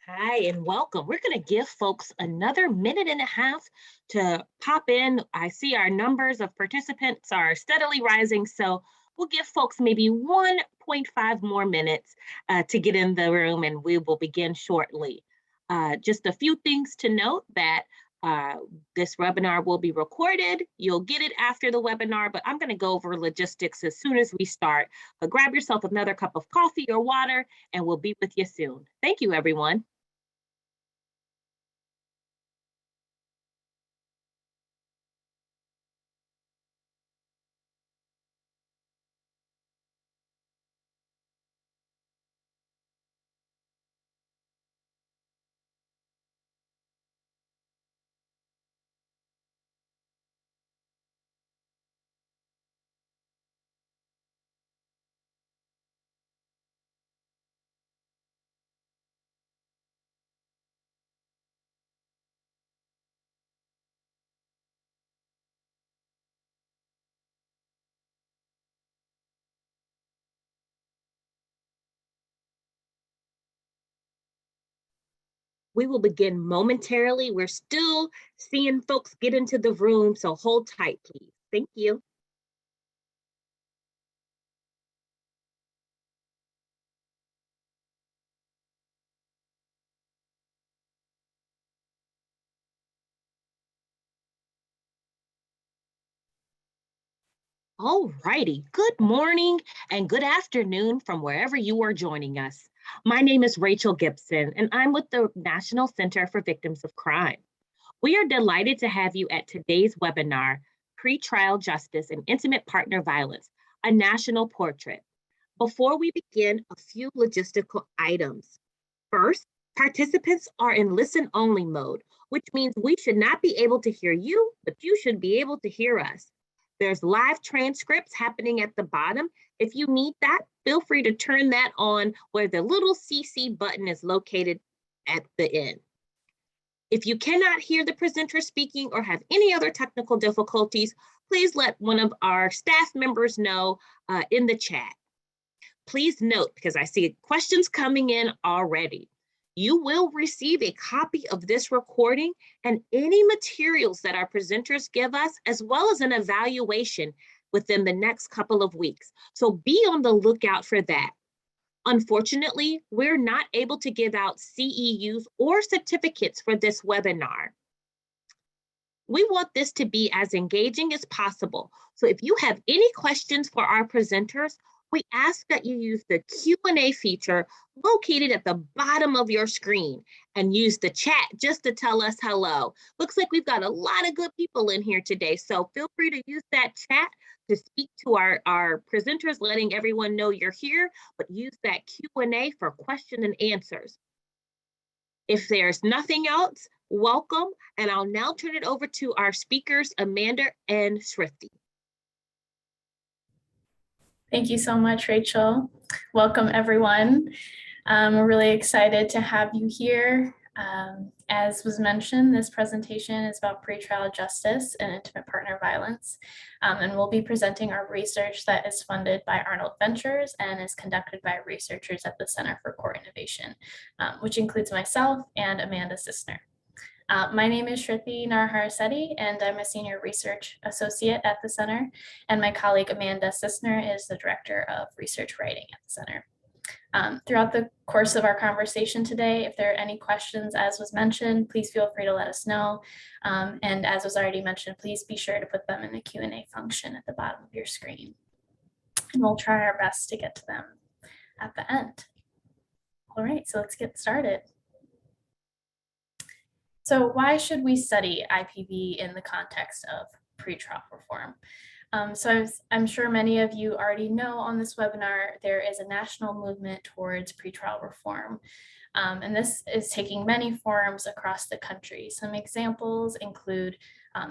Hi, and welcome. We're going to give folks another minute and a half to pop in. I see our numbers of participants are steadily rising, so we'll give folks maybe 1.5 more minutes to get in the room, and we will begin shortly. Just a few things to note that uh, this webinar will be recorded. You'll get it after the webinar, but I'm going to go over logistics as soon as we start. But grab yourself another cup of coffee or water, and we'll be with you soon. Thank you, everyone. We will begin momentarily. We're still seeing folks get into the room, so hold tight, please. Thank you. All righty. Good morning and good afternoon from wherever you are joining us. My name is Rachel Gibson, and I'm with the National Center for Victims of Crime. We are delighted to have you at today's webinar, Pretrial Justice and Intimate Partner Violence, a National Portrait. Before we begin, a few logistical items. First, participants are in listen-only mode, which means we should not be able to hear you, but you should be able to hear us. There's live transcripts happening at the bottom. If you need that, feel free to turn that on where the little CC button is located at the end. If you cannot hear the presenter speaking or have any other technical difficulties, please let one of our staff members know in the chat. Please note, because I see questions coming in already, you will receive a copy of this recording and any materials that our presenters give us, as well as an evaluation within the next couple of weeks. So be on the lookout for that. Unfortunately, we're not able to give out CEUs or certificates for this webinar. We want this to be as engaging as possible. So if you have any questions for our presenters, we ask that you use the Q&A feature located at the bottom of your screen and use the chat just to tell us hello. Looks like we've got a lot of good people in here today, so feel free to use that chat to speak to our presenters, letting everyone know you're here, but use that Q&A for question and answers. If there's nothing else, welcome, and I'll now turn it over to our speakers, Amanda and Shrifty. Thank you so much, Rachel. Welcome, everyone. We're really excited to have you here. As was mentioned, this presentation is about pretrial justice and intimate partner violence. And we'll be presenting our research that is funded by Arnold Ventures and is conducted by researchers at the Center for Court Innovation, which includes myself and Amanda Sisner. My name is Shruti Narharasetti, and I'm a senior research associate at the center. And my colleague Amanda Sisner is the director of research writing at the center. Throughout the course of our conversation today, if there are any questions, as was mentioned, please feel free to let us know. And as was already mentioned, please be sure to put them in the Q&A function at the bottom of your screen. And we'll try our best to get to them at the end. All right, so let's get started. So why should we study IPV in the context of pretrial reform? So I'm sure many of you already know on this webinar, there is a national movement towards pretrial reform. And this is taking many forms across the country. Some examples include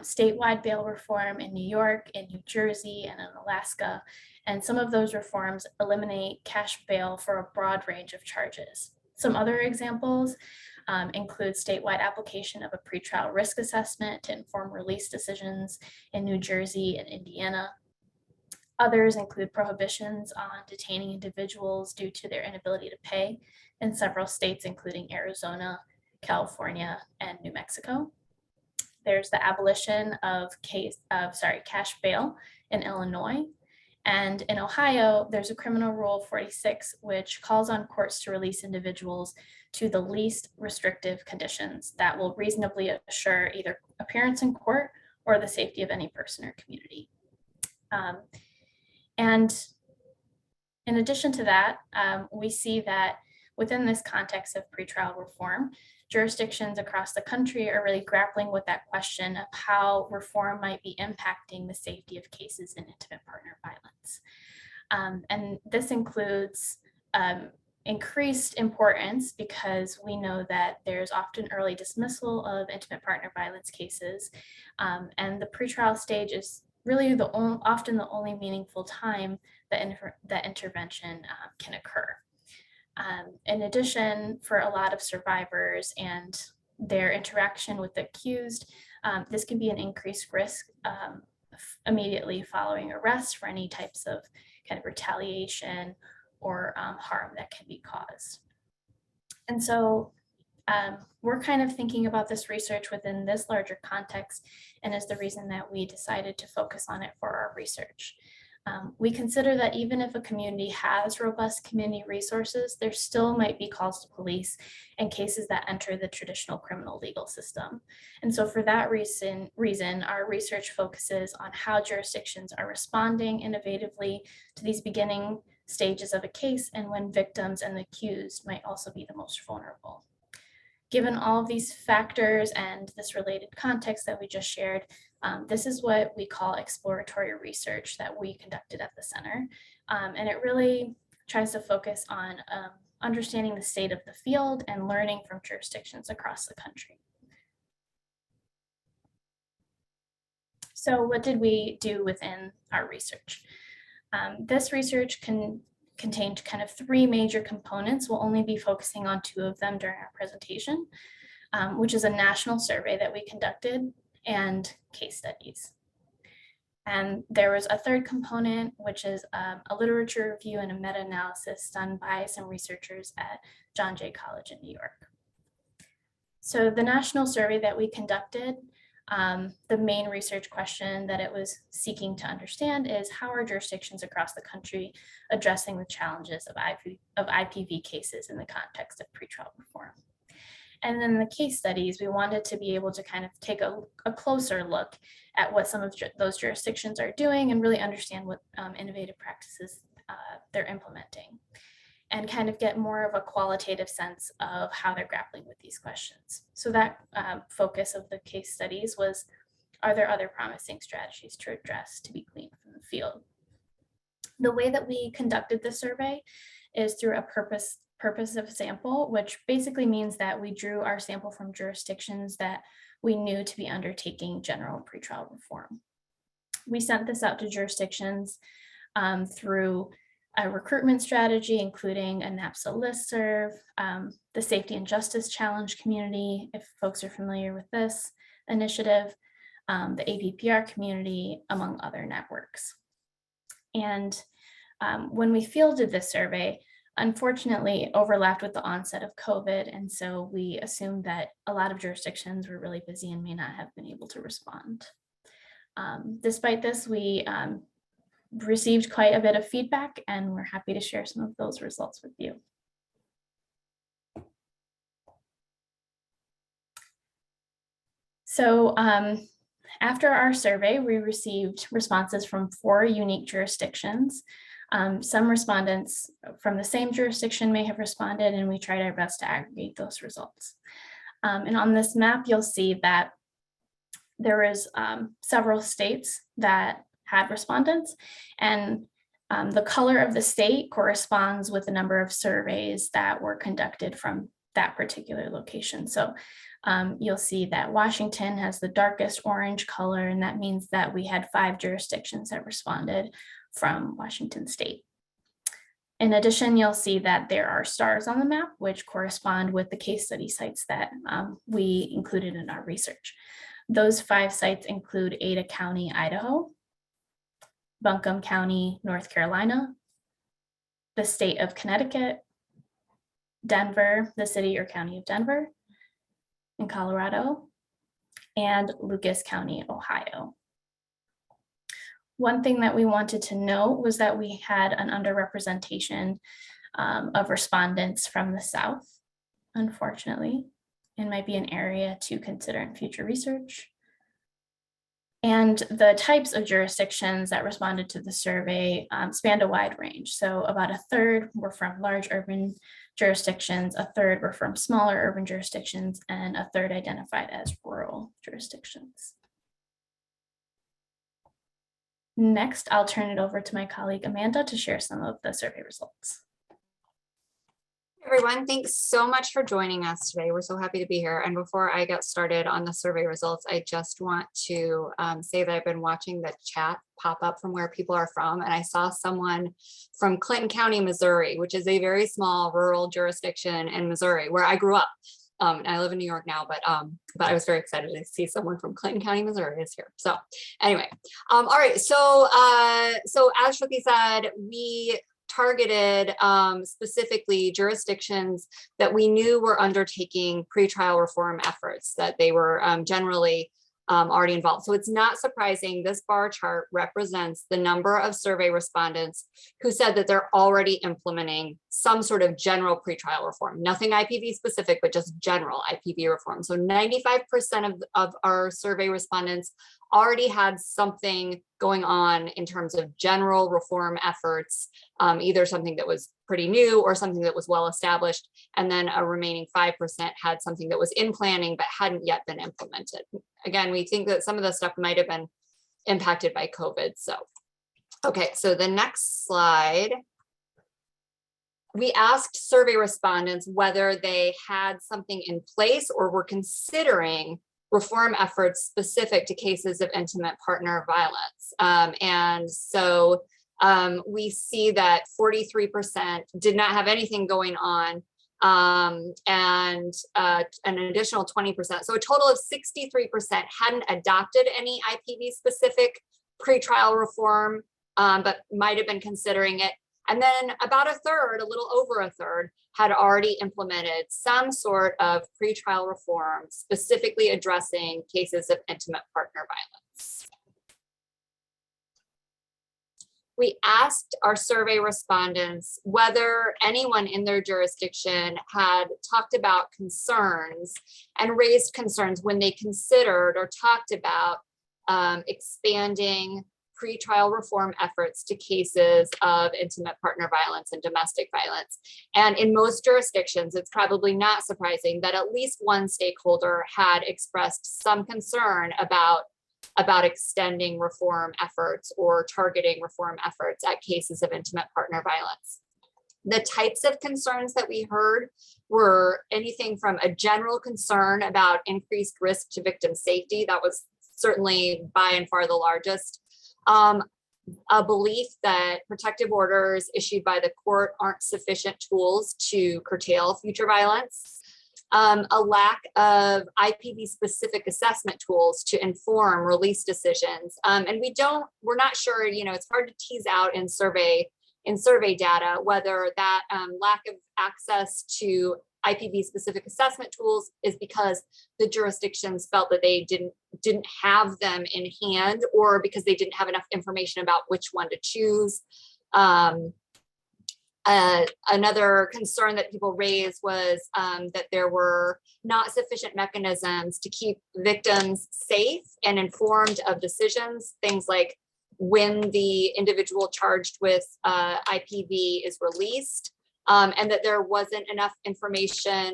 statewide bail reform in New York, in New Jersey, and in Alaska. And some of those reforms eliminate cash bail for a broad range of charges. Some other examples include statewide application of a pretrial risk assessment to inform release decisions in New Jersey and Indiana. Others include prohibitions on detaining individuals due to their inability to pay in several states, including Arizona, California, and New Mexico. There's the abolition of cash bail in Illinois. And in Ohio, there's a Criminal Rule 46, which calls on courts to release individuals to the least restrictive conditions that will reasonably assure either appearance in court or the safety of any person or community. And in addition to that, we see that within this context of pretrial reform, jurisdictions across the country are really grappling with that question of how reform might be impacting the safety of cases in intimate partner violence. And this includes increased importance because we know that there's often early dismissal of intimate partner violence cases, and the pretrial stage is really often the only meaningful time that intervention can occur. In addition, for a lot of survivors and their interaction with the accused, this can be an increased risk immediately following arrest for any types of kind of retaliation or harm that can be caused. And so we're kind of thinking about this research within this larger context, and is the reason that we decided to focus on it for our research. We consider that even if a community has robust community resources, there still might be calls to police in cases that enter the traditional criminal legal system. And so for that reason, our research focuses on how jurisdictions are responding innovatively to these beginning stages of a case, and when victims and the accused might also be the most vulnerable. Given all of these factors and this related context that we just shared, this is what we call exploratory research that we conducted at the center. And it really tries to focus on understanding the state of the field and learning from jurisdictions across the country. So what did we do within our research? This research contained kind of three major components. We'll only be focusing on two of them during our presentation, which is a national survey that we conducted and case studies. And there was a third component, which is a literature review and a meta-analysis done by some researchers at John Jay College in New York. So the national survey that we conducted, the main research question that it was seeking to understand is how are jurisdictions across the country addressing the challenges of IPV cases in the context of pretrial reform. And then the case studies, we wanted to be able to kind of take a closer look at what some of those jurisdictions are doing and really understand what innovative practices they're implementing, and kind of get more of a qualitative sense of how they're grappling with these questions. So that focus of the case studies was, are there other promising strategies to address to be gleaned from the field? The way that we conducted the survey is through a purpose of sample, which basically means that we drew our sample from jurisdictions that we knew to be undertaking general pretrial reform. We sent this out to jurisdictions through a recruitment strategy, including a NAPSA listserv, the Safety and Justice Challenge community, if folks are familiar with this initiative, the APPR community, among other networks. And when we fielded this survey, unfortunately, it overlapped with the onset of COVID. And so we assumed that a lot of jurisdictions were really busy and may not have been able to respond. Despite this, we received quite a bit of feedback, and we're happy to share some of those results with you. So after our survey, we received responses from 4 unique jurisdictions. Some respondents from the same jurisdiction may have responded, and we tried our best to aggregate those results. And on this map, you'll see that there was several states that had respondents, and the color of the state corresponds with the number of surveys that were conducted from that particular location. So you'll see that Washington has the darkest orange color, and that means that we had 5 jurisdictions that responded from Washington state. In addition, you'll see that there are stars on the map, which correspond with the case study sites that we included in our research. Those 5 sites include Ada County, Idaho, Buncombe County, North Carolina, the state of Connecticut, Denver, the city or county of Denver in Colorado, and Lucas County, Ohio. One thing that we wanted to note was that we had an underrepresentation of respondents from the South, unfortunately. It might be an area to consider in future research. And the types of jurisdictions that responded to the survey spanned a wide range. So about a third were from large urban jurisdictions, a third were from smaller urban jurisdictions, and a third identified as rural jurisdictions. Next, I'll turn it over to my colleague Amanda to share some of the survey results. Everyone, thanks so much for joining us today. We're so happy to be here. And before I get started on the survey results, I just want to say that I've been watching the chat pop up from where people are from. And I saw someone from Clinton County, Missouri, which is a very small rural jurisdiction in Missouri where I grew up. I live in New York now, but I was very excited to see someone from Clinton County, Missouri is here. So anyway, all right. So as Shruti said, we targeted specifically jurisdictions that we knew were undertaking pretrial reform efforts, that they were generally already involved. So it's not surprising this bar chart represents the number of survey respondents who said that they're already implementing some sort of general pretrial reform, nothing IPV specific, but just general IPV reform. So 95% of our survey respondents already had something going on in terms of general reform efforts, either something that was pretty new or something that was well established. And then a remaining 5% had something that was in planning but hadn't yet been implemented. Again, we think that some of the stuff might have been impacted by COVID. So, okay, so the next slide. We asked survey respondents whether they had something in place or were considering reform efforts specific to cases of intimate partner violence. And so we see that 43% did not have anything going on, and an additional 20%. So a total of 63% hadn't adopted any IPV specific pretrial reform, but might have been considering it. And then about a third, a little over a third, had already implemented some sort of pretrial reform specifically addressing cases of intimate partner violence. We asked our survey respondents whether anyone in their jurisdiction had talked about concerns and raised concerns when they considered or talked about expanding pretrial reform efforts to cases of intimate partner violence and domestic violence. And in most jurisdictions, it's probably not surprising that at least one stakeholder had expressed some concern about extending reform efforts or targeting reform efforts at cases of intimate partner violence. The types of concerns that we heard were anything from a general concern about increased risk to victim safety. That was certainly by and far the largest. A belief that protective orders issued by the court aren't sufficient tools to curtail future violence. A lack of IPV specific assessment tools to inform release decisions. And we're not sure, it's hard to tease out in survey data whether that lack of access to IPV specific assessment tools is because the jurisdictions felt that they didn't have them in hand, or because they didn't have enough information about which one to choose. Another concern that people raised was that there were not sufficient mechanisms to keep victims safe and informed of decisions, things like when the individual charged with IPV is released, and that there wasn't enough information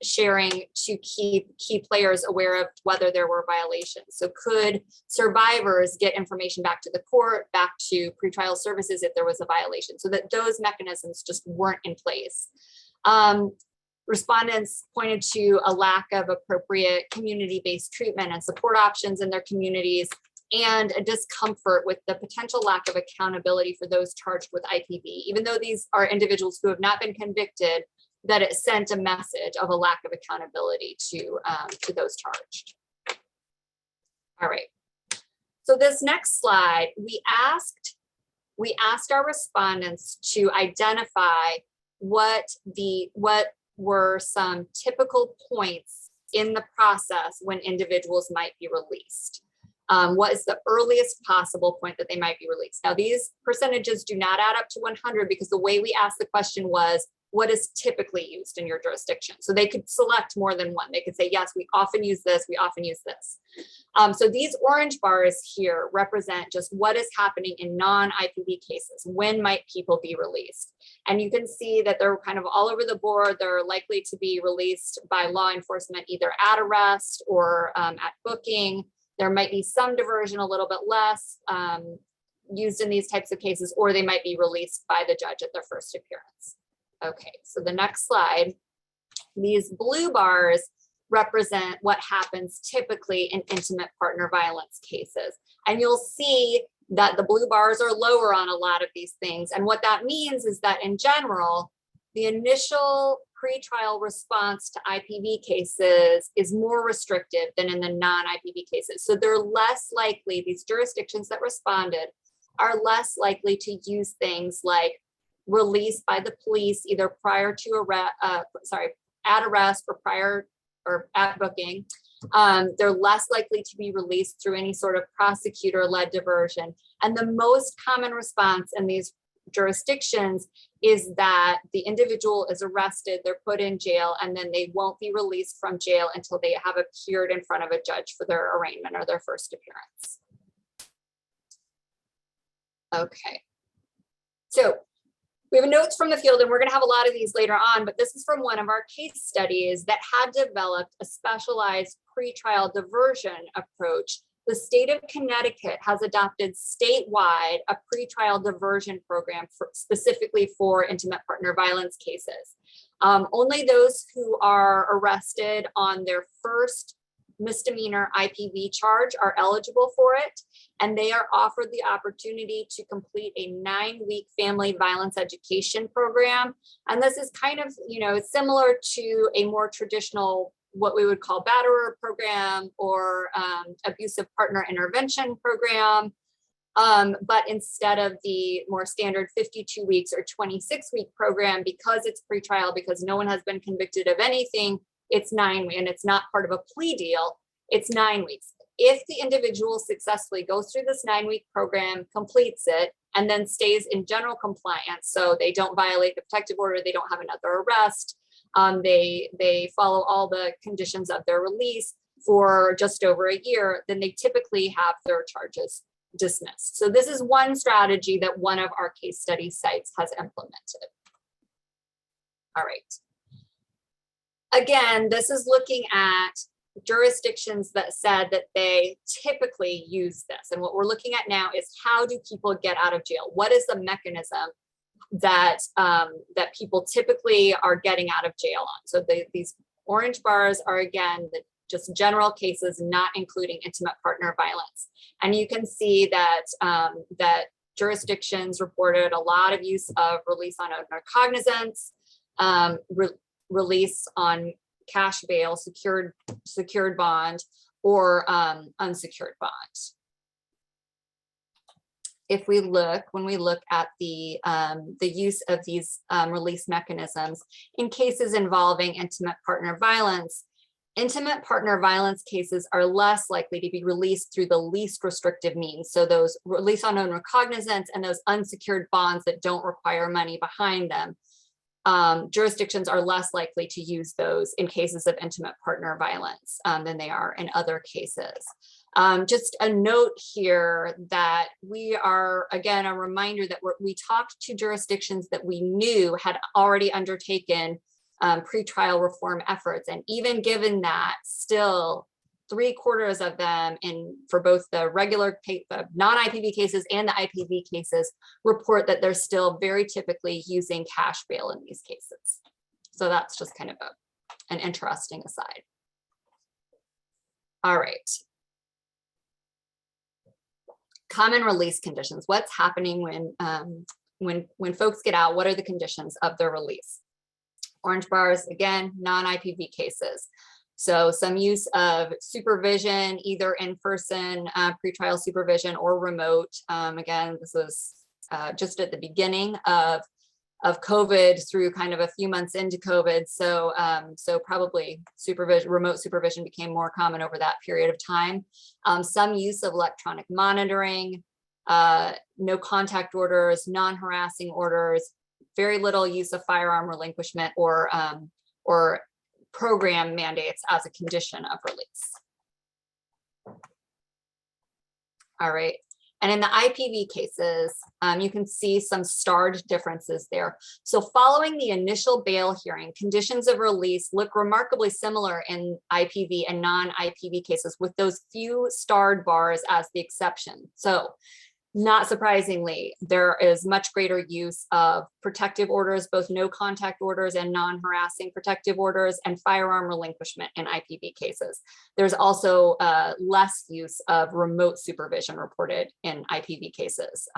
sharing to keep key players aware of whether there were violations. So could survivors get information back to the court, back to pretrial services if there was a violation, so that those mechanisms just weren't in place. Respondents pointed to a lack of appropriate community-based treatment and support options in their communities, and a discomfort with the potential lack of accountability for those charged with IPV, even though these are individuals who have not been convicted, that it sent a message of a lack of accountability to those charged. All right. So this next slide, we asked our respondents to identify what were some typical points in the process when individuals might be released. What is the earliest possible point that they might be released? Now, these percentages do not add up to 100 because the way we asked the question was, what is typically used in your jurisdiction? So they could select more than one. They could say, yes, we often use this, we often use this. So these orange bars here represent just what is happening in non-IPV cases. When might people be released? And you can see that they're kind of all over the board. They're likely to be released by law enforcement, either at arrest or at booking. There might be some diversion, a little bit less used in these types of cases, or they might be released by the judge at their first appearance. Okay, so the next slide, these blue bars represent what happens typically in intimate partner violence cases. And you'll see that the blue bars are lower on a lot of these things. And what that means is that in general, the initial pretrial response to IPV cases is more restrictive than in the non-IPV cases. So they're less likely, these jurisdictions that responded are less likely to use things like released by the police either prior to arrest, at arrest or prior or at booking. They're less likely to be released through any sort of prosecutor-led diversion. And the most common response in these jurisdictions is that the individual is arrested, they're put in jail, and then they won't be released from jail until they have appeared in front of a judge for their arraignment or their first appearance. Okay, so we have notes from the field, and we're going to have a lot of these later on, but this is from one of our case studies that had developed a specialized pretrial diversion approach. The state of Connecticut has adopted statewide a pretrial diversion program specifically for intimate partner violence cases. Only those who are arrested on their first misdemeanor IPV charge are eligible for it, and they are offered the opportunity to complete a 9-week family violence education program. And this is kind of, similar to a more traditional, what we would call batterer program or abusive partner intervention program. But instead of the more standard 52 weeks or 26-week program, because it's pretrial, because no one has been convicted of anything, it's 9 weeks, and it's not part of a plea deal, it's 9 weeks. If the individual successfully goes through this 9-week program, completes it, and then stays in general compliance, so they don't violate the protective order, they don't have another arrest, they follow all the conditions of their release for just over a year, then they typically have their charges dismissed. So this is one strategy that one of our case study sites has implemented. All right. Again, this is looking at jurisdictions that said that they typically use this. And what we're looking at now is, how do people get out of jail? What is the mechanism that that people typically are getting out of jail on? So these orange bars are, again, the just general cases, not including intimate partner violence. And you can see that that jurisdictions reported a lot of use of release on recognizance, release on cash bail, secured bond, or unsecured bond. If we look, when we look at the use of these release mechanisms in cases involving intimate partner violence cases are less likely to be released through the least restrictive means. So those release on own recognizance and those unsecured bonds that don't require money behind them, jurisdictions are less likely to use those in cases of intimate partner violence than they are in other cases. Just a note here that we are, again, a reminder that we talked to jurisdictions that we knew had already undertaken pretrial reform efforts. And even given that, still 3/4 of them for both the regular non-IPV cases and the IPV cases report that they're still very typically using cash bail in these cases. So that's just kind of an interesting aside. All right. Common release conditions. What's happening when folks get out? What are the conditions of their release? Orange bars, again, non-IPV cases. So some use of supervision, either in-person pretrial supervision or remote. Again, this was just at the beginning of of COVID through kind of a few months into COVID. So, so probably remote supervision became more common over that period of time. Some use of electronic monitoring, no contact orders, non-harassing orders, very little use of firearm relinquishment or program mandates as a condition of release. All right. And in the IPV cases, you can see some starred differences there. So following the initial bail hearing, conditions of release look remarkably similar in IPV and non-IPV cases, with those few starred bars as the exception. So not surprisingly, there is much greater use of protective orders, both no contact orders and non-harassing protective orders, and firearm relinquishment in IPV cases. There's also less use of remote supervision reported in IPV cases.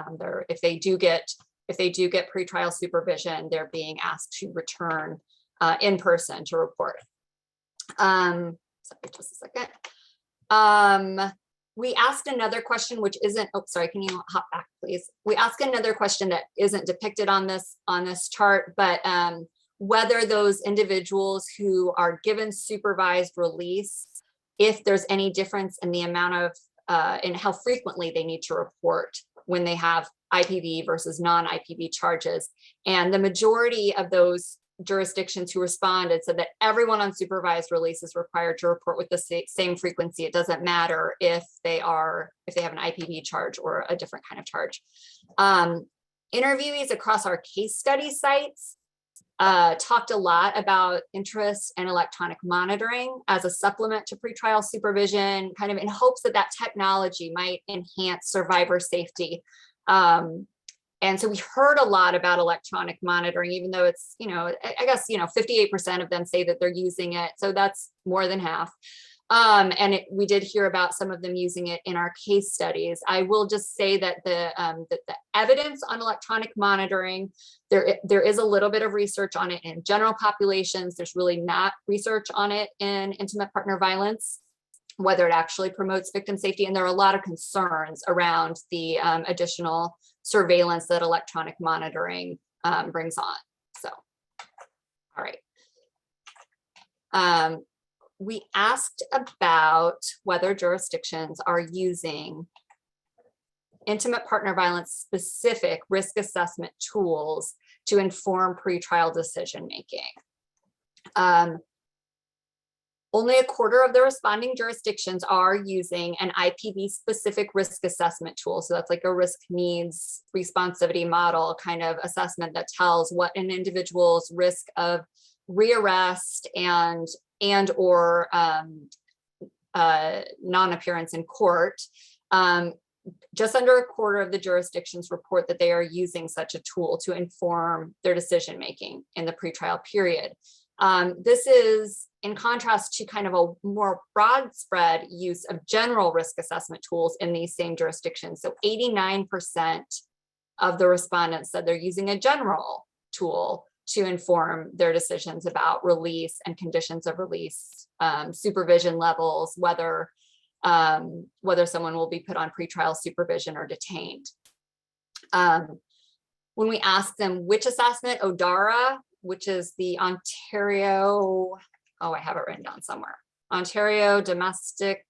If they do get pretrial supervision, they're being asked to return in person to report. Sorry, just a second. We asked another question, which isn't, oh, sorry, can you hop back, please? We asked another question that isn't depicted on this chart, but whether those individuals who are given supervised release, if there's any difference in the amount of, in how frequently they need to report when they have IPV versus non-IPV charges. And the majority of those jurisdictions who responded said that everyone on supervised release is required to report with the same frequency. It doesn't matter if they have an IPV charge or a different kind of charge. Interviewees across our case study sites talked a lot about interest in electronic monitoring as a supplement to pretrial supervision, kind of in hopes that that technology might enhance survivor safety. And so we heard a lot about electronic monitoring, even though it's, I guess, 58% of them say that they're using it. So that's more than half. And we did hear about some of them using it in our case studies. I will just say that the evidence on electronic monitoring, there is a little bit of research on it in general populations. There's really not research on it in intimate partner violence, whether it actually promotes victim safety. And there are a lot of concerns around the additional surveillance that electronic monitoring brings on. So, all right. We asked about whether jurisdictions are using intimate partner violence specific risk assessment tools to inform pretrial decision making. Only a quarter of the responding jurisdictions are using an IPV specific risk assessment tool. So that's like a risk needs responsivity model kind of assessment that tells what an individual's risk of rearrest and or non-appearance in court. Just under a quarter of the jurisdictions report that they are using such a tool to inform their decision making in the pretrial period. This is in contrast to kind of a more broad spread use of general risk assessment tools in these same jurisdictions. So 89% of the respondents said they're using a general tool to inform their decisions about release and conditions of release, supervision levels, whether someone will be put on pretrial supervision or detained. When we asked them which assessment, ODARA, which is the Ontario, I have it written down somewhere. Ontario Domestic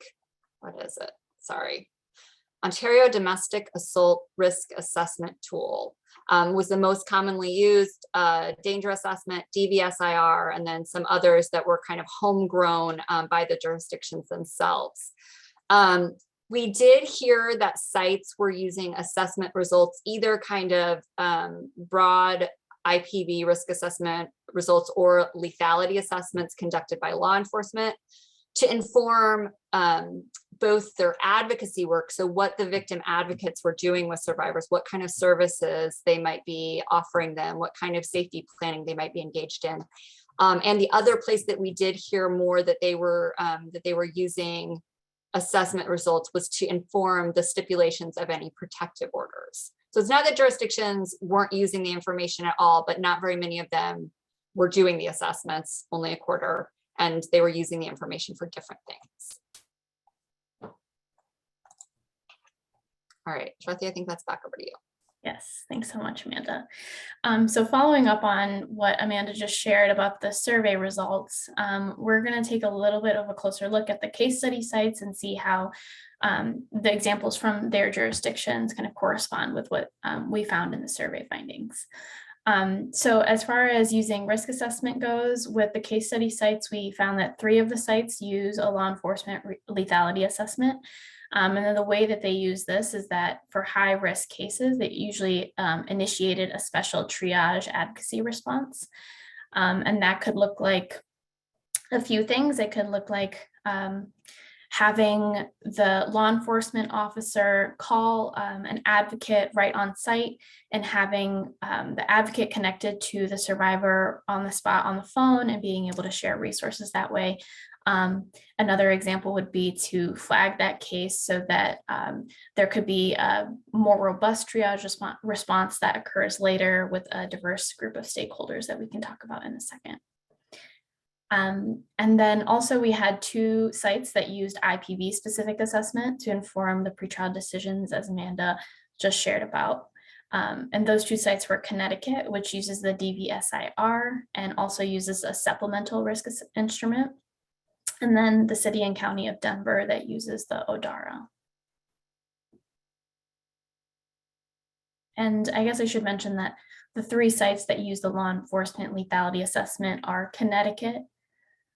Assault Risk Assessment Tool was the most commonly used. Danger Assessment, DVSIR, and then some others that were kind of homegrown by the jurisdictions themselves. We did hear that sites were using assessment results, either kind of broad IPV risk assessment results or lethality assessments conducted by law enforcement to inform both their advocacy work, so what the victim advocates were doing with survivors, what kind of services they might be offering them, what kind of safety planning they might be engaged in. And the other place that we did hear more that they were using assessment results was to inform the stipulations of any protective orders. So it's not that jurisdictions weren't using the information at all, but not very many of them were doing the assessments, only a quarter, and they were using the information for different things. All right, Shruti, I think that's back over to you. Yes, thanks so much, Amanda. So following up on what Amanda just shared about the survey results, we're going to take a little bit of a closer look at the case study sites and see how the examples from their jurisdictions kind of correspond with what we found in the survey findings. So as far as using risk assessment goes, with the case study sites, we found that 3 of the sites use a law enforcement lethality assessment. And then the way that they use this is that for high risk cases, they usually initiated a special triage advocacy response. And that could look like a few things. It could look like having the law enforcement officer call an advocate right on site and having the advocate connected to the survivor on the spot on the phone and being able to share resources that way. Another example would be to flag that case so that there could be a more robust triage response that occurs later with a diverse group of stakeholders that we can talk about in a second. And then also we had 2 sites that used IPV specific assessment to inform the pretrial decisions, as Amanda just shared about. And those 2 sites were Connecticut, which uses the DVSIR and also uses a supplemental risk instrument. And then the city and county of Denver that uses the ODARA. And I guess I should mention that the 3 sites that use the law enforcement lethality assessment are Connecticut,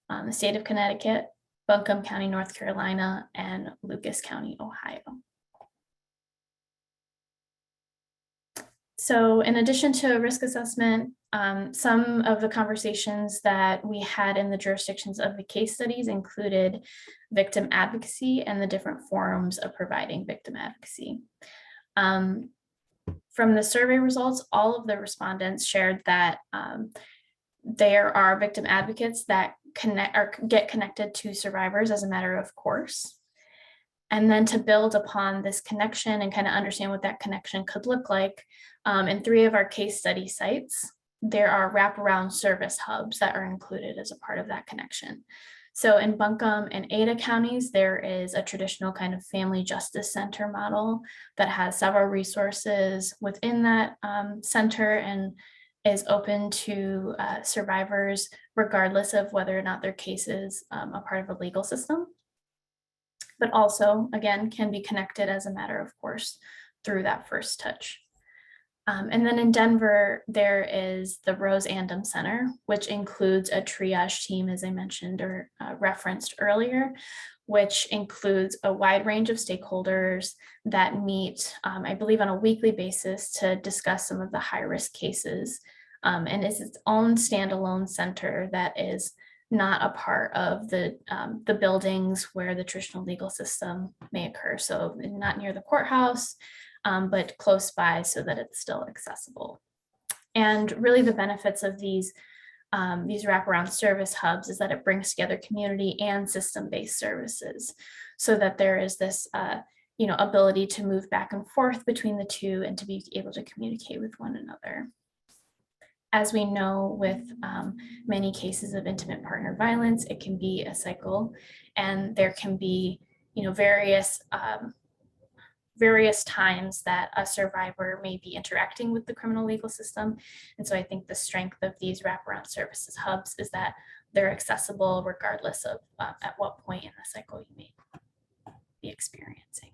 the state of Connecticut, Buncombe County, North Carolina, and Lucas County, Ohio. So in addition to risk assessment, some of the conversations that we had in the jurisdictions of the case studies included victim advocacy and the different forms of providing victim advocacy. From the survey results, all of the respondents shared that there are victim advocates that get connected to survivors as a matter of course. And then to build upon this connection and kind of understand what that connection could look like, in 3 of our case study sites, there are wraparound service hubs that are included as a part of that connection. So in Buncombe and Ada counties, there is a traditional kind of family justice center model that has several resources within that center and is open to survivors, regardless of whether or not their case is a part of a legal system, but also, again, can be connected as a matter of course through that first touch. And then in Denver, there is the Rose Andom Center, which includes a triage team, as I mentioned or referenced earlier, which includes a wide range of stakeholders that meet, I believe, on a weekly basis to discuss some of the high-risk cases, and is its own standalone center that is not a part of the buildings where the traditional legal system may occur. So not near the courthouse, but close by so that it's still accessible. And really the benefits of these wraparound service hubs is that it brings together community and system-based services so that there is this ability to move back and forth between the 2 and to be able to communicate with one another. As we know, with many cases of intimate partner violence, it can be a cycle, and there can be, various times that a survivor may be interacting with the criminal legal system. And so I think the strength of these wraparound services hubs is that they're accessible regardless of at what point in the cycle you may be experiencing.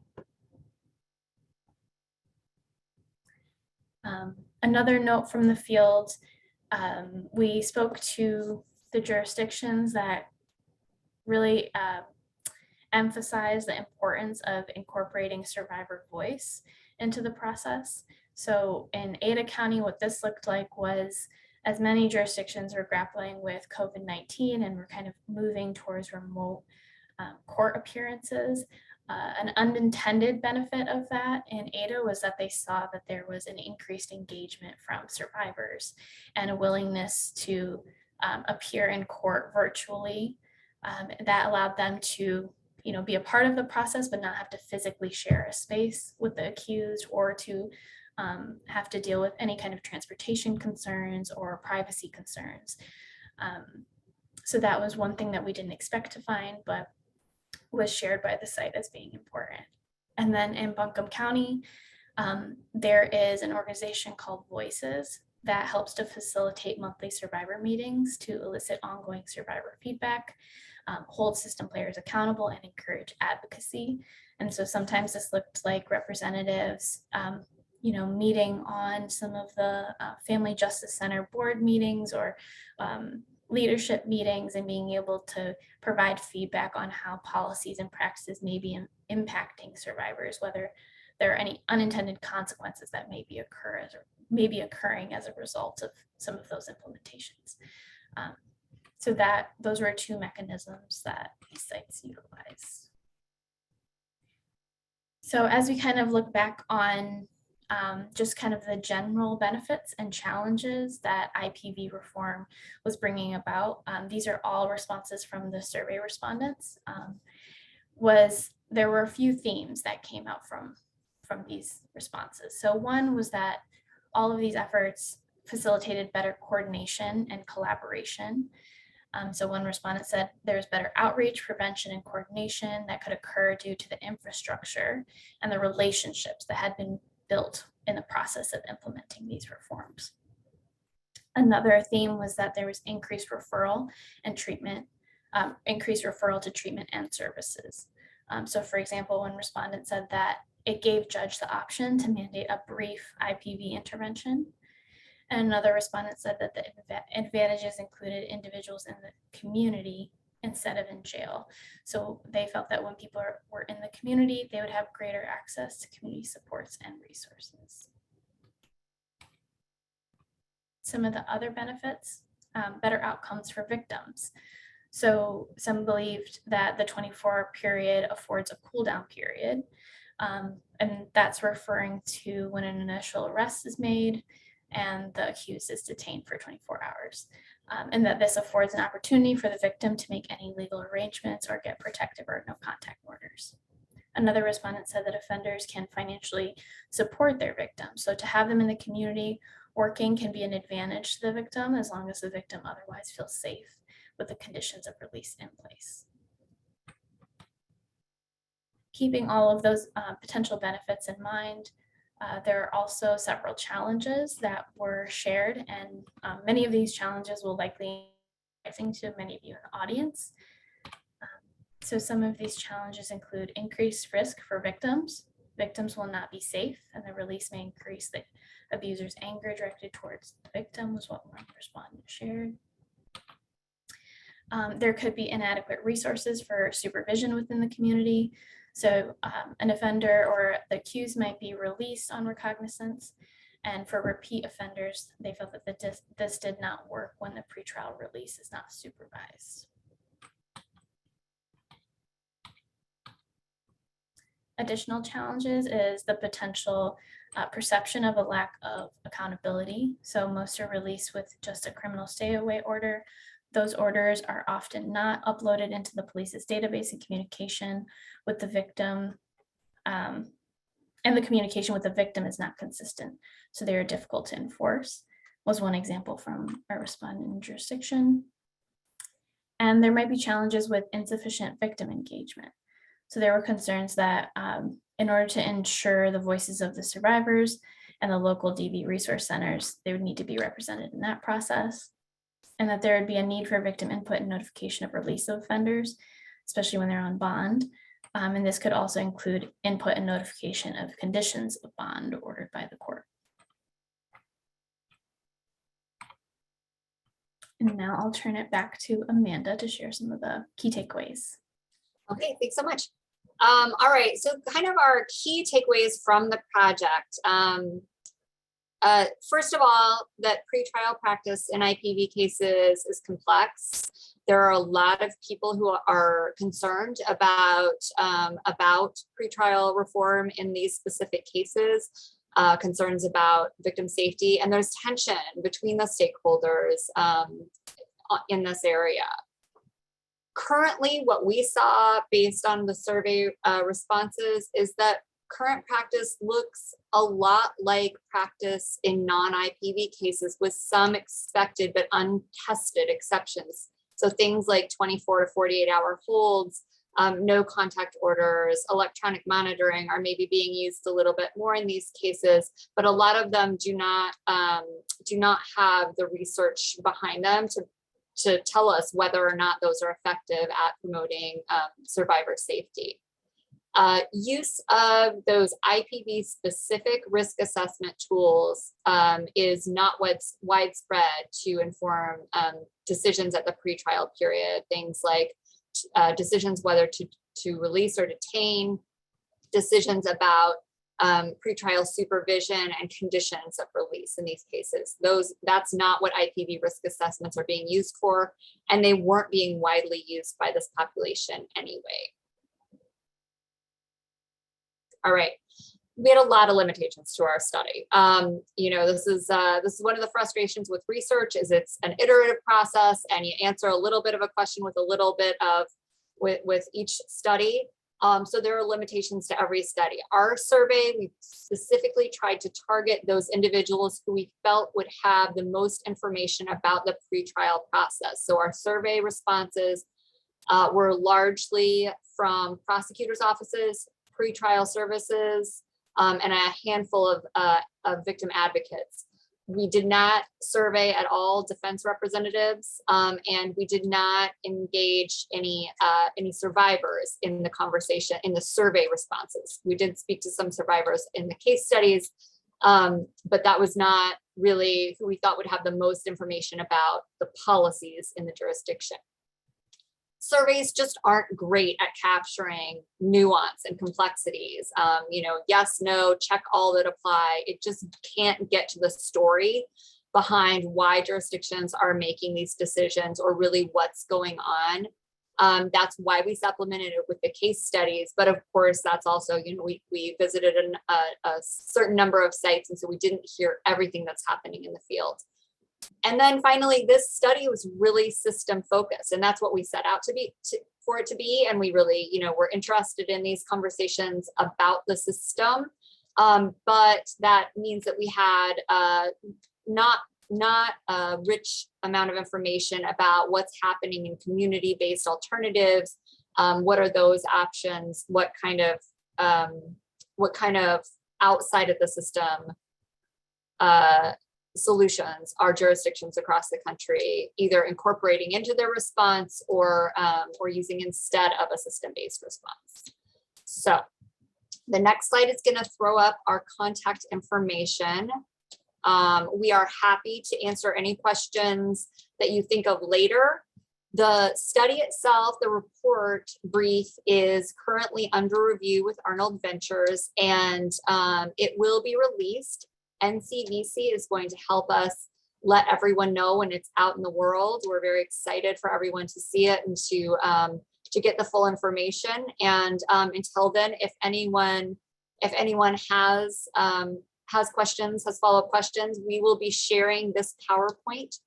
Another note from the field, we spoke to the jurisdictions that really emphasize the importance of incorporating survivor voice into the process. So in Ada County, what this looked like was, as many jurisdictions were grappling with COVID-19 and were kind of moving towards remote court appearances, an unintended benefit of that in Ada was that they saw that there was an increased engagement from survivors and a willingness to appear in court virtually. That allowed them to be a part of the process, but not have to physically share a space with the accused or to have to deal with any kind of transportation concerns or privacy concerns. So that was one thing that we didn't expect to find, but was shared by the site as being important. And then in Buncombe County, There is an organization called Voices that helps to facilitate monthly survivor meetings to elicit ongoing survivor feedback, hold system players accountable, and encourage advocacy. And so sometimes this looks like representatives, meeting on some of the Family Justice Center board meetings or leadership meetings, and being able to provide feedback on how policies and practices may be impacting survivors, whether there are any unintended consequences that may be occurring as a result of some of those implementations. So those were two mechanisms that these sites utilize. So as we kind of look back on just kind of the general benefits and challenges that IPV reform was bringing about, these are all responses from the survey respondents, there were a few themes that came out from these responses. So one was that all of these efforts facilitated better coordination and collaboration. So one respondent said there's better outreach, prevention, and coordination that could occur due to the infrastructure and the relationships that had been built in the process of implementing these reforms. Another theme was that there was increased referral to treatment and services. So for example, one respondent said that it gave judge the option to mandate a brief IPV intervention. And another respondent said that the advantages included individuals in the community instead of in jail. So they felt that when people were in the community, they would have greater access to community supports and resources. Some of the other benefits, better outcomes for victims. So some believed that the 24-hour period affords a cool down period. And that's referring to when an initial arrest is made and the accused is detained for 24 hours. And that this affords an opportunity for the victim to make any legal arrangements or get protective or no contact orders. Another respondent said that offenders can financially support their victims. So to have them in the community working can be an advantage to the victim as long as the victim otherwise feels safe with the conditions of release in place. Keeping all of those potential benefits in mind, there are also several challenges that were shared, and many of these challenges will likely be surprising to many of you in the audience. So some of these challenges include increased risk for victims. Victims will not be safe, and the release may increase the abuser's anger directed towards the victim, was what one respondent shared. There could be inadequate resources for supervision within the community. So an offender or the accused might be released on recognizance. And for repeat offenders, they felt that this did not work when the pretrial release is not supervised. Additional challenges is the potential perception of a lack of accountability. So most are released with just a criminal stay away order. Those orders are often not uploaded into the police's database, and communication with the victim and the communication with the victim is not consistent. So they are difficult to enforce, was one example from a respondent jurisdiction. And there might be challenges with insufficient victim engagement. So there were concerns that in order to ensure the voices of the survivors and the local DV resource centers, they would need to be represented in that process. And that there would be a need for victim input and notification of release of offenders, especially when they're on bond. And this could also include input and notification of conditions of bond ordered by the court. And now I'll turn it back to Amanda to share some of the key takeaways. Okay, thanks so much. All right, so kind of our key takeaways from the project. First of all, that pretrial practice in IPV cases is complex. There are a lot of people who are concerned about pretrial reform in these specific cases, concerns about victim safety, and there's tension between the stakeholders in this area. Currently, what we saw based on the survey responses is that current practice looks a lot like practice in non-IPV cases with some expected but untested exceptions. So things like 24 to 48 hour holds, no contact orders, electronic monitoring are maybe being used a little bit more in these cases, but a lot of them do not have the research behind them to tell us whether or not those are effective at promoting survivor safety. Use of those IPV specific risk assessment tools is not what's widespread to inform decisions at the pretrial period. Things like decisions whether to release or detain, decisions about pretrial supervision and conditions of release in these cases. That's not what IPV risk assessments are being used for, and they weren't being widely used by this population anyway. All right, we had a lot of limitations to our study. This is one of the frustrations with research is it's an iterative process, and you answer a little bit of a question with a little bit of with each study. So there are limitations to every study. Our survey, we specifically tried to target those individuals who we felt would have the most information about the pretrial process. So our survey responses were largely from prosecutors' offices, pretrial services, and a handful of victim advocates. We did not survey at all defense representatives, and we did not engage any survivors in the conversation, in the survey responses. We did speak to some survivors in the case studies, but that was not really who we thought would have the most information about the policies in the jurisdiction. Surveys just aren't great at capturing nuance and complexities. Yes, no, check all that apply. It just can't get to the story behind why jurisdictions are making these decisions or really what's going on. That's why we supplemented it with the case studies. But of course, that's also, we visited a certain number of sites, and so we didn't hear everything that's happening in the field. And then finally, this study was really system focused, and that's what we set out for it to be. And we really, we're interested in these conversations about the system, but that means that we had not a rich amount of information about what's happening in community-based alternatives. What are those options? What kind of outside of the system solutions are jurisdictions across the country either incorporating into their response or using instead of a system-based response. So the next slide is going to throw up our contact information. We are happy to answer any questions that you think of later. The study itself, the report brief, is currently under review with Arnold Ventures, and it will be released. NCVC is going to help us let everyone know when it's out in the world. We're very excited for everyone to see it and to get the full information. And until then, if anyone has questions, has follow-up questions, we will be sharing this PowerPoint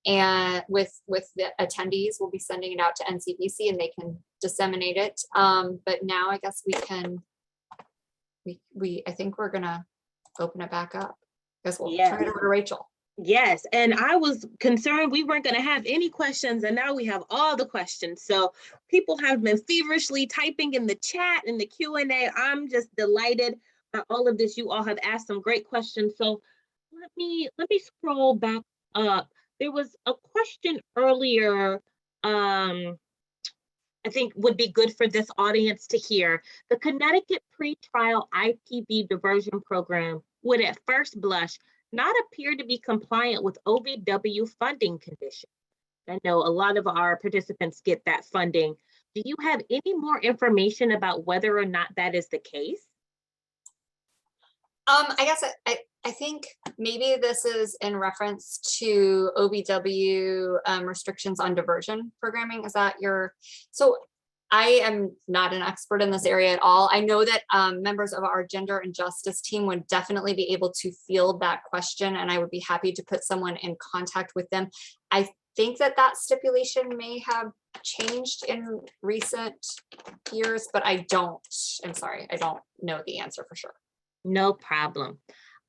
and with the attendees. We'll be sending it out to NCVC and they can disseminate it. But now I guess we can. I think we're gonna open it back up. I guess we'll turn it over to Rachel. Yes, and I was concerned we weren't going to have any questions, and now we have all the questions. So people have been feverishly typing in the chat and the Q&A. I'm just delighted by all of this. You all have asked some great questions. So let me scroll back up. There was a question earlier. I think would be good for this audience to hear. The Connecticut Pretrial IPV Diversion Program would at first blush not appear to be compliant with OVW funding conditions. I know a lot of our participants get that funding. Do you have any more information about whether or not that is the case? I guess I think maybe this is in reference to OVW restrictions on diversion programming. Is that so I am not an expert in this area at all. I know that members of our gender and justice team would definitely be able to field that question, and I would be happy to put someone in contact with them. I think that stipulation may have changed in recent years, but I'm sorry, I don't know the answer for sure. No problem.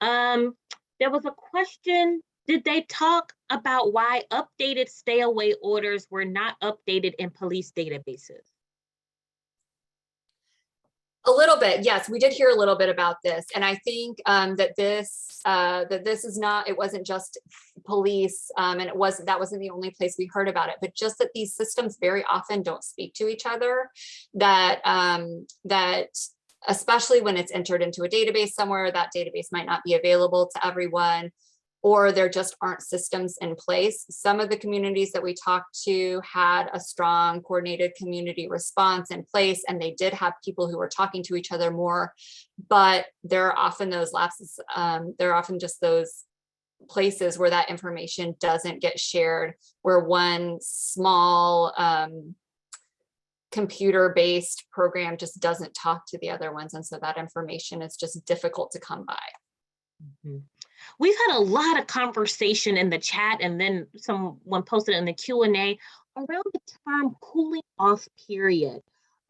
There was a question Did they talk about why updated stay away orders were not updated in police databases? A little bit, yes, we did hear a little bit about this, and I think that this is not. It wasn't just police, and that wasn't the only place we heard about it, but just that these systems very often don't speak to each other. That especially when it's entered into a database somewhere, that database might not be available to everyone, or there just aren't systems in place. Some of the communities that we talked to had a strong coordinated community response in place, and they did have people who were talking to each other more, but there are often those lapses. There are often just those places where that information doesn't get shared, where one small computer-based program just doesn't talk to the other ones. And so that information is just difficult to come by. Mm-hmm. We've had a lot of conversation in the chat, and then someone posted in the Q&A around the term cooling off period.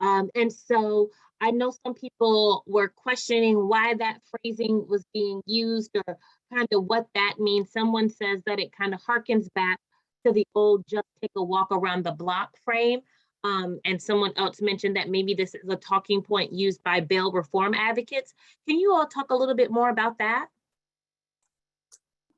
And so I know some people were questioning why that phrasing was being used or kind of what that means. Someone says that it kind of harkens back to the old just take a walk around the block frame. And someone else mentioned that maybe this is a talking point used by bail reform advocates. Can you all talk a little bit more about that?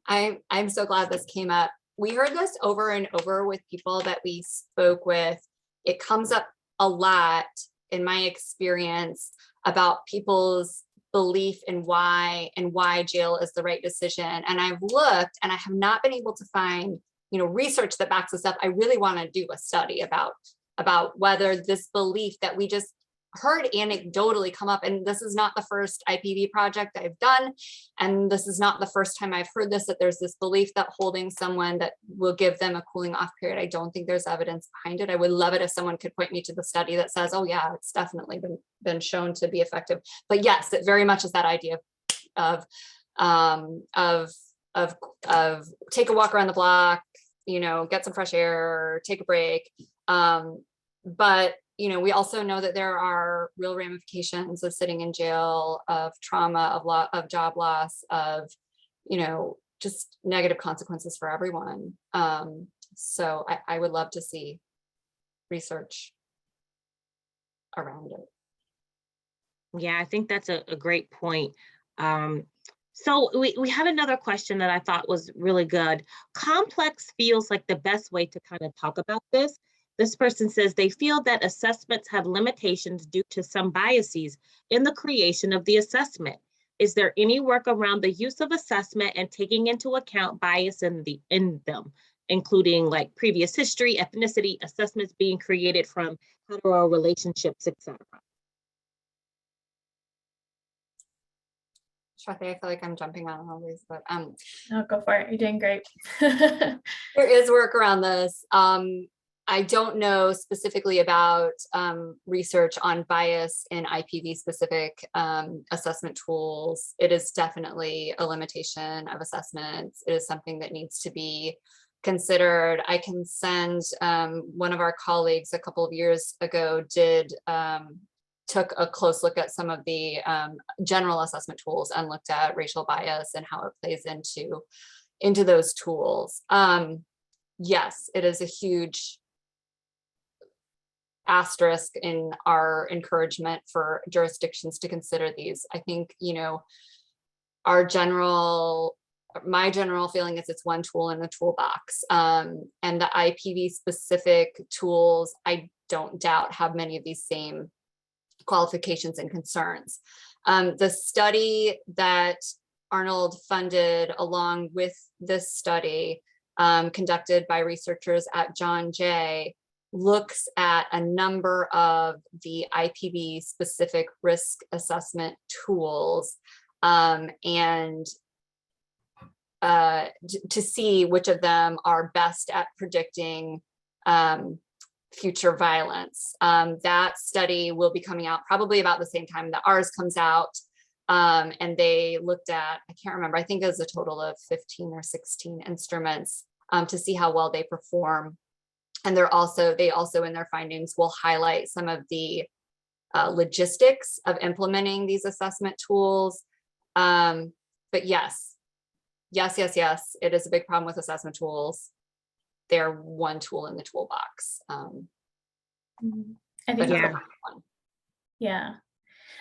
I'm so glad this came up. We heard this over and over with people that we spoke with. It comes up a lot in my experience about people's belief in why jail is the right decision. And I've looked and I have not been able to find, research that backs this up. I really want to do a study about whether this belief that we just heard anecdotally come up, and this is not the first IPV project I've done, and this is not the first time I've heard this, that there's this belief that holding someone that will give them a cooling off period. I don't think there's evidence behind it. I would love it if someone could point me to the study that says, oh yeah, it's definitely been shown to be effective. But yes, it very much is that idea of take a walk around the block, get some fresh air, take a break. But we also know that there are real ramifications of sitting in jail, of trauma, of job loss, of, just negative consequences for everyone. So I would love to see research around it. Yeah, I think that's a great point. So we had another question that I thought was really good. Complex feels like the best way to kind of talk about this. This person says they feel that assessments have limitations due to some biases in the creation of the assessment. Is there any work around the use of assessment and taking into account bias in them, including like previous history, ethnicity, assessments being created from hetero relationships, etc.? Shweta, I feel like I'm jumping on all these, but No, go for it. You're doing great. there is work around this. I don't know specifically about research on bias in IPV specific assessment tools. It is definitely a limitation of assessments. It is something that needs to be considered. I can send one of our colleagues a couple of years ago took a close look at some of the general assessment tools and looked at racial bias and how it plays into those tools. Yes, it is a huge asterisk in our encouragement for jurisdictions to consider these. I think, my general feeling is it's one tool in the toolbox. And the IPV specific tools, I don't doubt have many of these same qualifications and concerns. The study that Arnold funded along with this study conducted by researchers at John Jay looks at a number of the IPV specific risk assessment tools and to see which of them are best at predicting future violence. That study will be coming out probably about the same time that ours comes out. And they looked at, I can't remember, I think it was a total of 15 or 16 instruments to see how well they perform. And they also in their findings will highlight some of the logistics of implementing these assessment tools. But yes, yes, it is a big problem with assessment tools. They're one tool in the toolbox. I But think, it's Yeah. the one. yeah,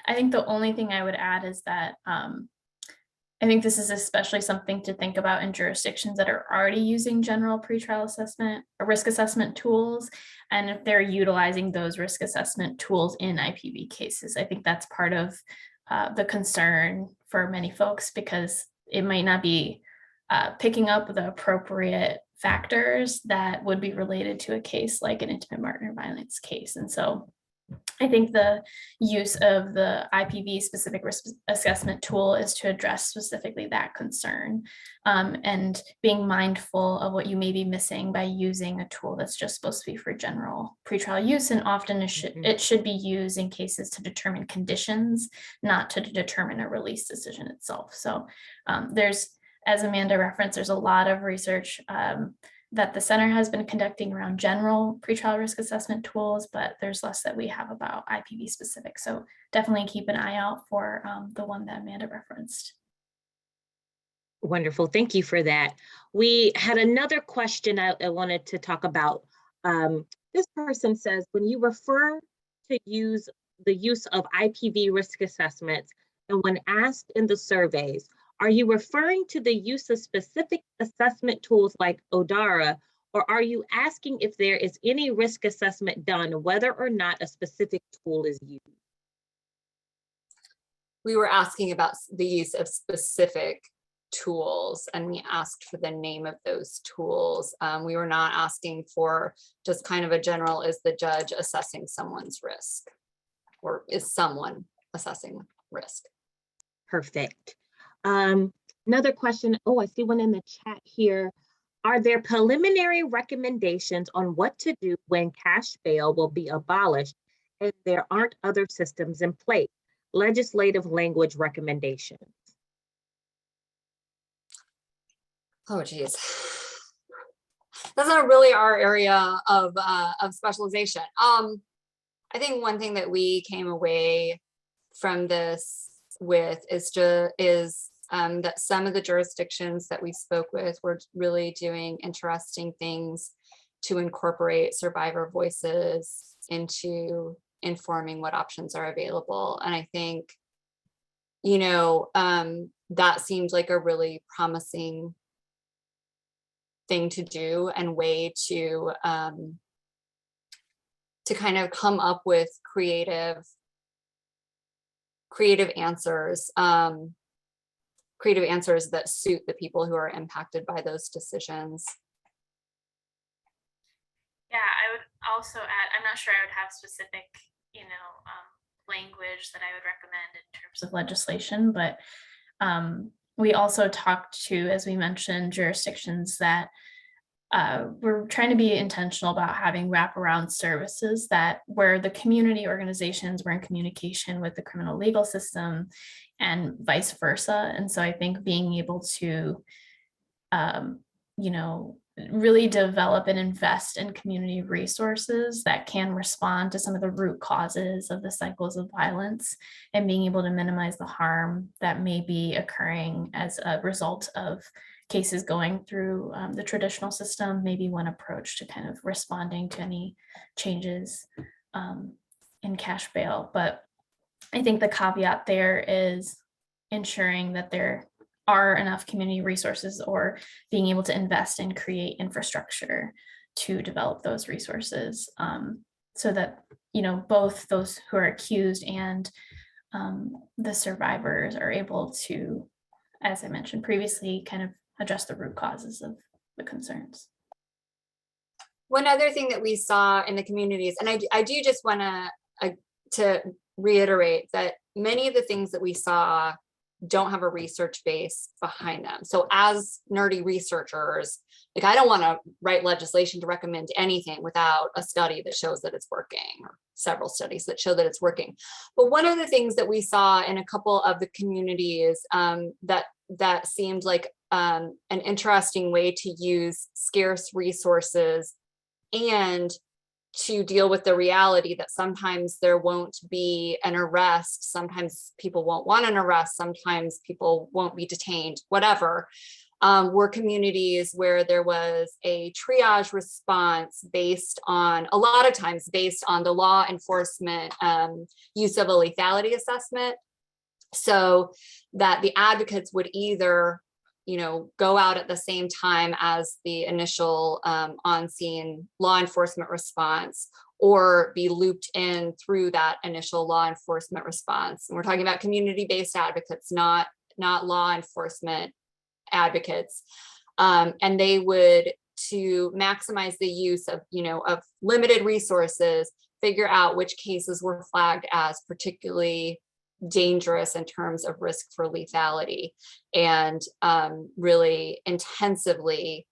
I think the only thing I would add is that I think this is especially something to think about in jurisdictions that are already using general pretrial assessment or risk assessment tools. And if they're utilizing those risk assessment tools in IPV cases, I think that's part of the concern for many folks, because it might not be picking up the appropriate factors that would be related to a case like an intimate partner violence case. And so I think the use of the IPV specific risk assessment tool is to address specifically that concern, and being mindful of what you may be missing by using a tool that's just supposed to be for general pretrial use. And often it should be used in cases to determine conditions, not to determine a release decision itself. So there's, as Amanda referenced, there's a lot of research that the center has been conducting around general pretrial risk assessment tools, but there's less that we have about IPV specific. So definitely keep an eye out for the one that Amanda referenced. Wonderful. Thank you for that. We had another question I wanted to talk about. This person says, when you refer to the use of IPV risk assessments, and when asked in the surveys, are you referring to the use of specific assessment tools like ODARA, or are you asking if there is any risk assessment done, whether or not a specific tool is used? We were asking about the use of specific tools, and we asked for the name of those tools. We were not asking for just kind of a general, is the judge assessing someone's risk, or is someone assessing risk? Perfect. Another question. Oh, I see one in the chat here. Are there preliminary recommendations on what to do when cash bail will be abolished and there aren't other systems in place? Legislative language recommendations. Oh, geez. That's not really our area of specialization. I think one thing that we came away from this with is that some of the jurisdictions that we spoke with were really doing interesting things to incorporate survivor voices into informing what options are available. And I think, you know, that seemed like a really promising thing to do and way to kind of come up with creative answers, that suit the people who are impacted by those decisions. Yeah, I would also add, I'm not sure I would have specific, language that I would recommend in terms of legislation, but we also talked to, as we mentioned, jurisdictions that we're trying to be intentional about having wraparound services where the community organizations were in communication with the criminal legal system and vice versa. And so I think being able to, really develop and invest in community resources that can respond to some of the root causes of the cycles of violence, and being able to minimize the harm that may be occurring as a result of cases going through the traditional system, maybe one approach to kind of responding to any changes in cash bail. But I think the caveat there is ensuring that there are enough community resources, or being able to invest and create infrastructure to develop those resources, so that, both those who are accused and the survivors are able to, as I mentioned previously, kind of address the root causes of the concerns. One other thing that we saw in the communities, and I do just want to reiterate that many of the things that we saw don't have a research base behind them. So as nerdy researchers, like, I don't want to write legislation to recommend anything without a study that shows that it's working, or several studies that show that it's working. But one of the things that we saw in a couple of the communities that seemed like an interesting way to use scarce resources and to deal with the reality that sometimes there won't be an arrest, sometimes people won't want an arrest, sometimes people won't be detained, whatever, were communities where there was a triage response based on, a lot of times based on the law enforcement use of a lethality assessment. So that the advocates would either, go out at the same time as the initial on-scene law enforcement response, or be looped in through that initial law enforcement response. And we're talking about community-based advocates, not law enforcement advocates. And they would, to maximize the use of, of limited resources, figure out which cases were flagged as particularly dangerous in terms of risk for lethality, and really intensively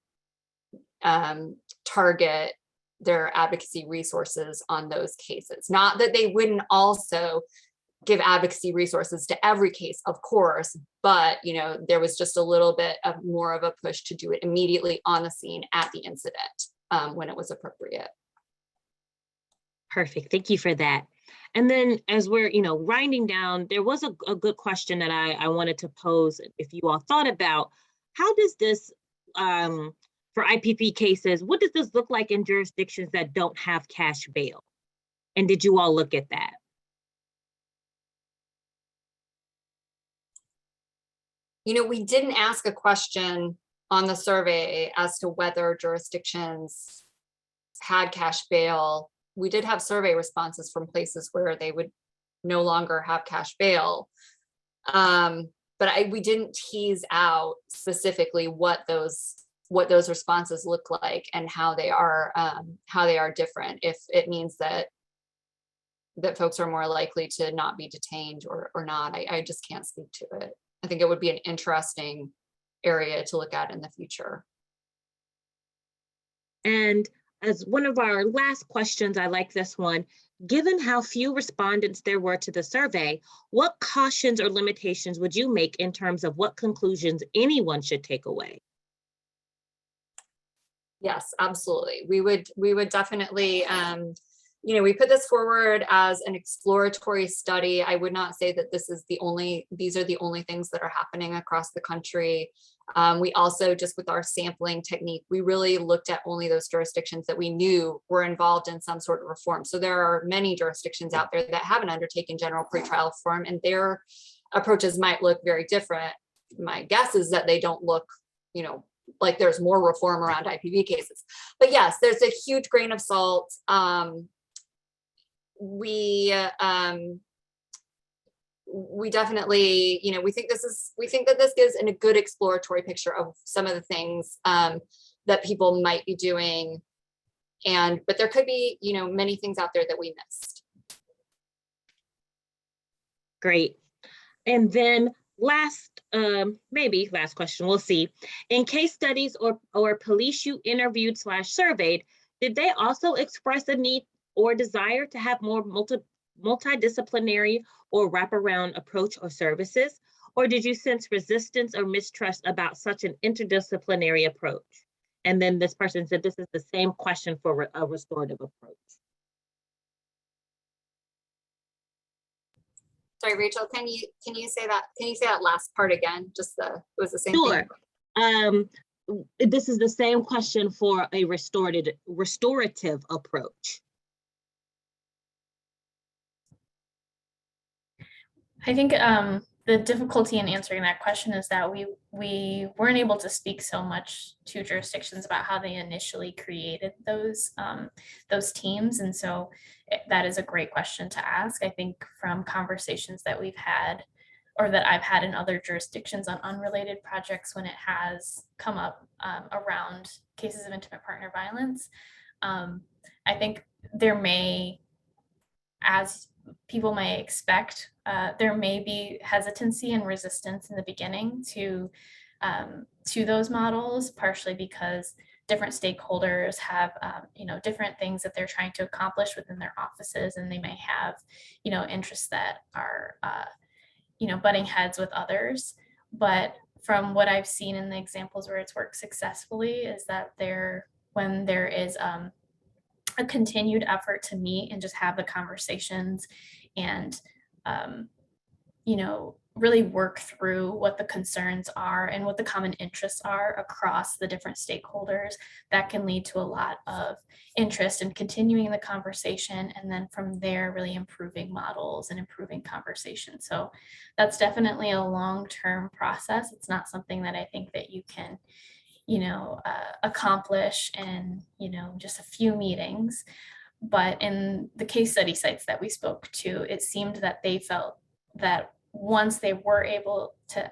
target their advocacy resources on those cases. Not that they wouldn't also give advocacy resources to every case, of course, but there was just a little bit of more of a push to do it immediately on the scene at the incident when it was appropriate. Perfect. Thank you for that. And then as we're, winding down, there was a good question that I wanted to pose if you all thought about. How does this, for IPP cases, what does this look like in jurisdictions that don't have cash bail? And did you all look at that? We didn't ask a question on the survey as to whether jurisdictions had cash bail. We did have survey responses from places where they would no longer have cash bail. But we didn't tease out specifically what those responses look like and how they are different, if it means that folks are more likely to not be detained or not. I just can't speak to it. I think it would be an interesting area to look at in the future. And as one of our last questions, I like this one. Given how few respondents there were to the survey, what cautions or limitations would you make in terms of what conclusions anyone should take away? Yes, absolutely. We would definitely, we put this forward as an exploratory study. I would not say that these are the only things that are happening across the country. We also, just with our sampling technique, we really looked at only those jurisdictions that we knew were involved in some sort of reform. So there are many jurisdictions out there that haven't undertaken general pretrial reform, and their approaches might look very different. My guess is that they don't look, like there's more reform around IPV cases. But yes, there's a huge grain of salt. We definitely, we think that this gives a good exploratory picture of some of the things that people might be doing, but there could be, many things out there that we missed. Great. And then maybe last question, we'll see. In case studies or police you interviewed / surveyed, did they also express a need or desire to have more multidisciplinary or wraparound approach or services? Or did you sense resistance or mistrust about such an interdisciplinary approach? And then this person said this is the same question for a restorative approach. Sorry, Rachel, can you say that? Can you say that last part again? It was the same Sure. thing. This is the same question for a restorative approach. I think the difficulty in answering that question is that we weren't able to speak so much to jurisdictions about how they initially created those teams, and so that is a great question to ask. I think from conversations that we've had, or that I've had in other jurisdictions on unrelated projects when it has come up around cases of intimate partner violence, I think there may, as people may expect, there may be hesitancy and resistance in the beginning to those models, partially because different stakeholders have different things that they're trying to accomplish within their offices, and they may have interests that are butting heads with others. But from what I've seen in the examples where it's worked successfully is that when there is a continued effort to meet and just have the conversations and really work through what the concerns are and what the common interests are across the different stakeholders. That can lead to a lot of interest in continuing the conversation, and then from there really improving models and improving conversation. So that's definitely a long-term process. It's not something that I think that you can accomplish in just a few meetings. But in the case study sites that we spoke to, it seemed that they felt that once they were able to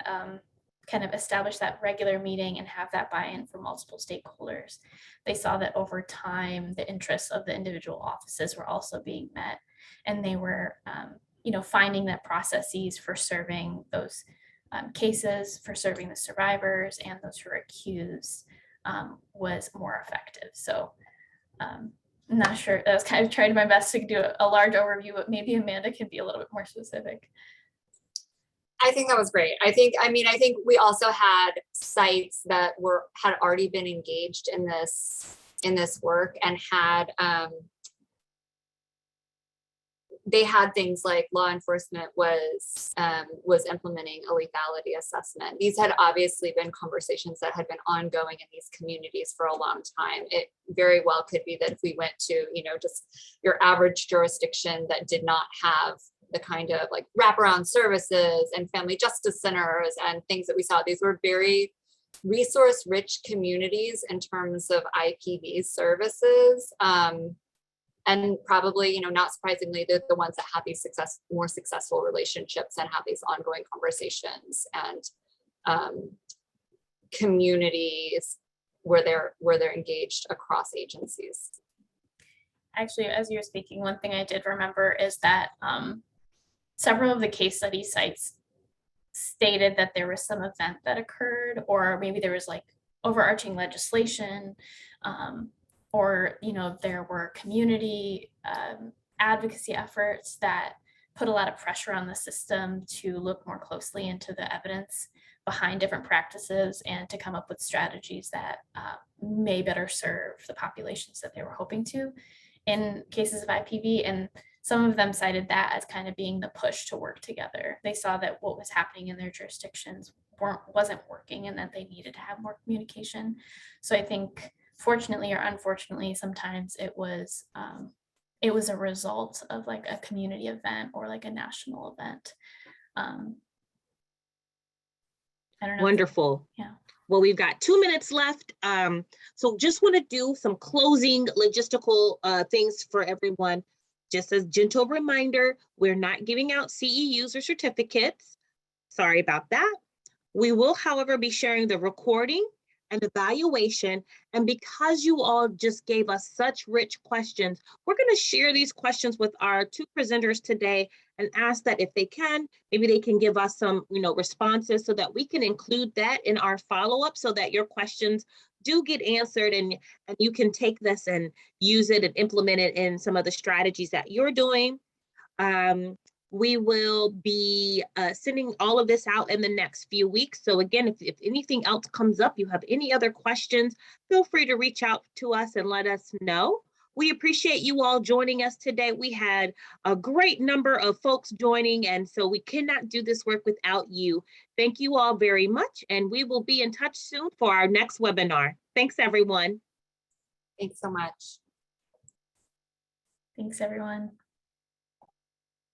kind of establish that regular meeting and have that buy-in from multiple stakeholders, they saw that over time, the interests of the individual offices were also being met. And they were, finding that processes for serving those cases, for serving the survivors and those who are accused was more effective. So I'm not sure, I was kind of trying my best to do a large overview, but maybe Amanda can be a little bit more specific. I think that was great. I think we also had sites that had already been engaged in this work and had they had things like law enforcement was implementing a lethality assessment. These had obviously been conversations that had been ongoing in these communities for a long time. It very well could be that if we went to, just your average jurisdiction that did not have the kind of like wraparound services and family justice centers and things that we saw, these were very resource-rich communities in terms of IPV services. And probably, not surprisingly, they're the ones that have these more successful relationships and have these ongoing conversations and communities where they're engaged across agencies. Actually, as you were speaking, one thing I did remember is that several of the case study sites stated that there was some event that occurred, or maybe there was like overarching legislation, or there were community advocacy efforts that put a lot of pressure on the system to look more closely into the evidence behind different practices and to come up with strategies that may better serve the populations that they were hoping to in cases of IPV. And some of them cited that as kind of being the push to work together. They saw that what was happening in their jurisdictions wasn't working and that they needed to have more communication. So I think fortunately or unfortunately, sometimes it was a result of like a community event or like a national event. I don't know. Wonderful. Yeah. Well, we've got 2 minutes left. So just want to do some closing logistical things for everyone. Just as gentle reminder, we're not giving out CEUs or certificates. Sorry about that. We will, however, be sharing the recording and evaluation. And because you all just gave us such rich questions, we're going to share these questions with our two presenters today and ask that if they can, maybe they can give us some, responses so that we can include that in our follow-up so that your questions do get answered and you can take this and use it and implement it in some of the strategies that you're doing. We will be sending all of this out in the next few weeks. So again, if anything else comes up, you have any other questions, feel free to reach out to us and let us know. We appreciate you all joining us today. We had a great number of folks joining, and so we cannot do this work without you. Thank you all very much, and we will be in touch soon for our next webinar. Thanks, everyone. Thanks so much. Thanks, everyone.